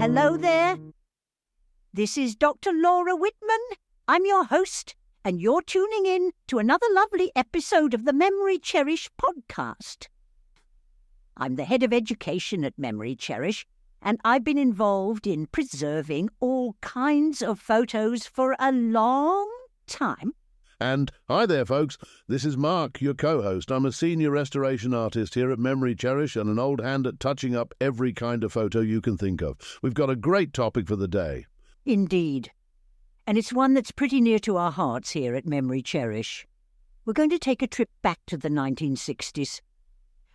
Hello there. This is Dr. Laura Whitman. I'm your host, and you're tuning in to another lovely episode of the MemoryCherish podcast. I'm the head of education at MemoryCherish, and I've been involved in preserving all kinds of photos for a long time. And hi there, folks. This is Mark, your co-host. I'm a senior restoration artist here at MemoryCherish and an old hand at touching up every kind of photo you can think of. We've got a great topic for the day. Indeed. And it's one that's pretty near to our hearts here at MemoryCherish. We're going to take a trip back to the 1960s,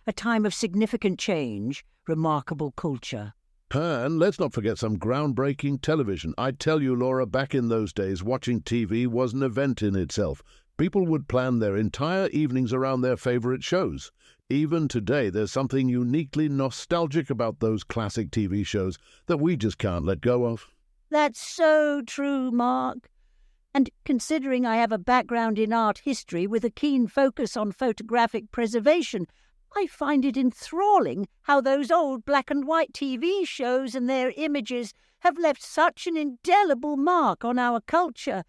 a time of significant change, remarkable culture. And let's not forget some groundbreaking television. I tell you, Laura, back in those days, watching TV was an event in itself. People would plan their entire evenings around their favourite shows. Even today, there's something uniquely nostalgic about those classic TV shows that we just can't let go of. That's so true, Mark. And considering I have a background in art history with a keen focus on photographic preservation, I find it enthralling how those old black and white TV shows and their images have left such an indelible mark on our culture.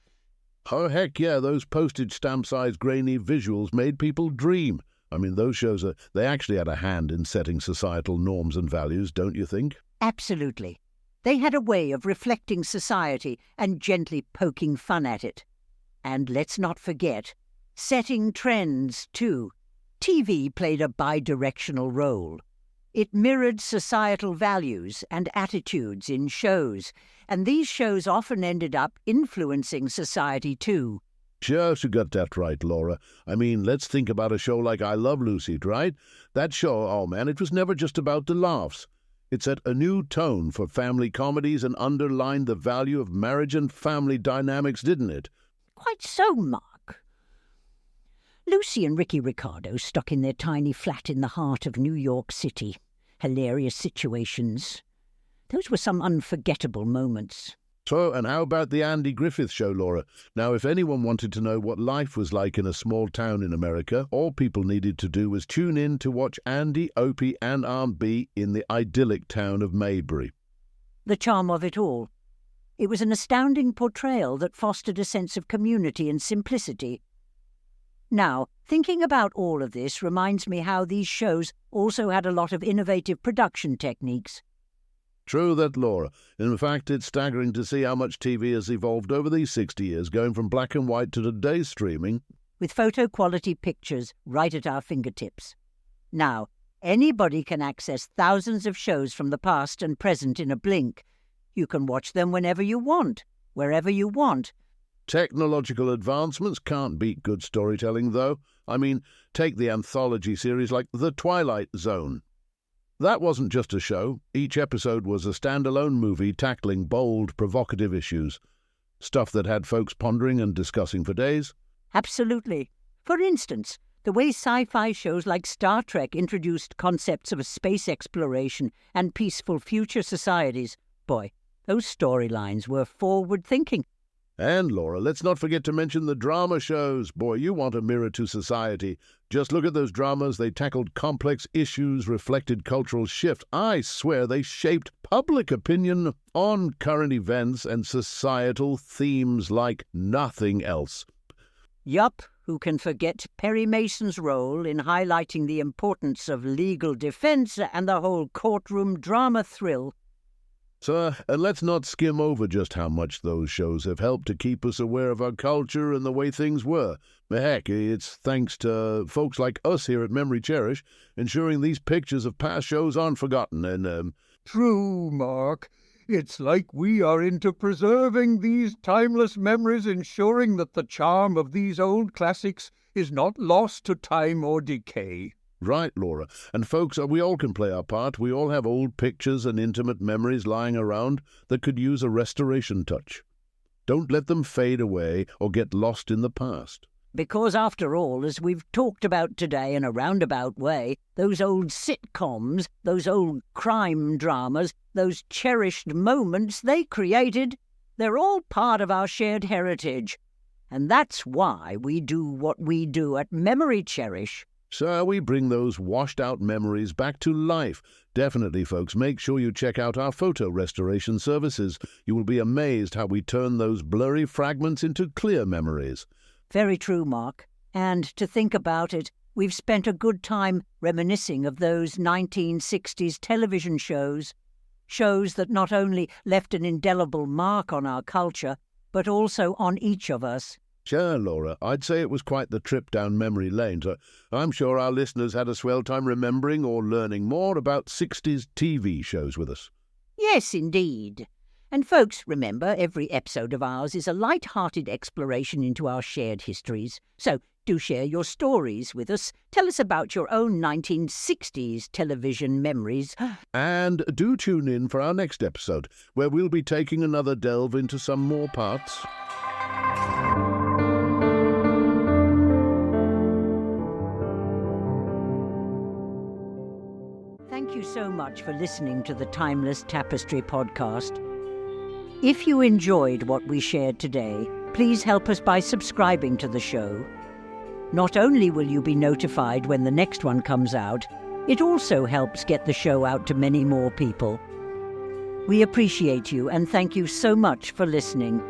Oh, heck yeah, those postage stamp-sized grainy visuals made people dream. I mean, those shows, they actually had a hand in setting societal norms and values, don't you think? Absolutely. They had a way of reflecting society and gently poking fun at it. And let's not forget, setting trends, too. TV played a bi-directional role. It mirrored societal values and attitudes in shows, and these shows often ended up influencing society too. Just you got that right, Laura. I mean, let's think about a show like I Love Lucy, right? That show, oh man, it was never just about the laughs. It set a new tone for family comedies and underlined the value of marriage and family dynamics, didn't it? Quite so, Mark. Lucy and Ricky Ricardo stuck in their tiny flat in the heart of New York City. Hilarious situations. Those were some unforgettable moments. So, and how about the Andy Griffith Show, Laura? Now, if anyone wanted to know what life was like in a small town in America, all people needed to do was tune in to watch Andy, Opie and Aunt Bee in the idyllic town of Maybury. The charm of it all. It was an astounding portrayal that fostered a sense of community and simplicity. Now, thinking about all of this reminds me how these shows also had a lot of innovative production techniques. True that, Laura. In fact, it's staggering to see how much TV has evolved over these 60 years, going from black and white to today's streaming. With photo-quality pictures right at our fingertips. Now, anybody can access thousands of shows from the past and present in a blink. You can watch them whenever you want, wherever you want. Technological advancements can't beat good storytelling, though. I mean, take the anthology series like The Twilight Zone. That wasn't just a show. Each episode was a standalone movie tackling bold, provocative issues. Stuff that had folks pondering and discussing for days. Absolutely. For instance, the way sci-fi shows like Star Trek introduced concepts of space exploration and peaceful future societies. Boy, those storylines were forward-thinking. And, Laura, let's not forget to mention the drama shows. Boy, you want a mirror to society. Just look at those dramas. They tackled complex issues, reflected cultural shift. I swear they shaped public opinion on current events and societal themes like nothing else. Yup, who can forget Perry Mason's role in highlighting the importance of legal defense and the whole courtroom drama thrill. So, and let's not skim over just how much those shows have helped to keep us aware of our culture and the way things were. Heck, it's thanks to folks like us here at MemoryCherish, ensuring these pictures of past shows aren't forgotten and, True, Mark. It's like we are into preserving these timeless memories, ensuring that the charm of these old classics is not lost to time or decay. Right, Laura. And folks, we all can play our part. We all have old pictures and intimate memories lying around that could use a restoration touch. Don't let them fade away or get lost in the past. Because after all, as we've talked about today in a roundabout way, those old sitcoms, those old crime dramas, those cherished moments they created, they're all part of our shared heritage. And that's why we do what we do at MemoryCherish. So we bring those washed-out memories back to life. Definitely, folks, make sure you check out our photo restoration services. You will be amazed how we turn those blurry fragments into clear memories. Very true, Mark. And to think about it, we've spent a good time reminiscing of those 1960s television shows that not only left an indelible mark on our culture, but also on each of us. Sure, Laura, I'd say it was quite the trip down memory lane. So I'm sure our listeners had a swell time remembering or learning more about 60s TV shows with us. Yes, indeed. And folks, remember, every episode of ours is a light-hearted exploration into our shared histories. So do share your stories with us. Tell us about your own 1960s television memories. And do tune in for our next episode, where we'll be taking another delve into some more parts. Thank you so much for listening to the Timeless Tapestry podcast. If you enjoyed what we shared today, please help us by subscribing to the show. Not only will you be notified when the next one comes out, it also helps get the show out to many more people. We appreciate you and thank you so much for listening.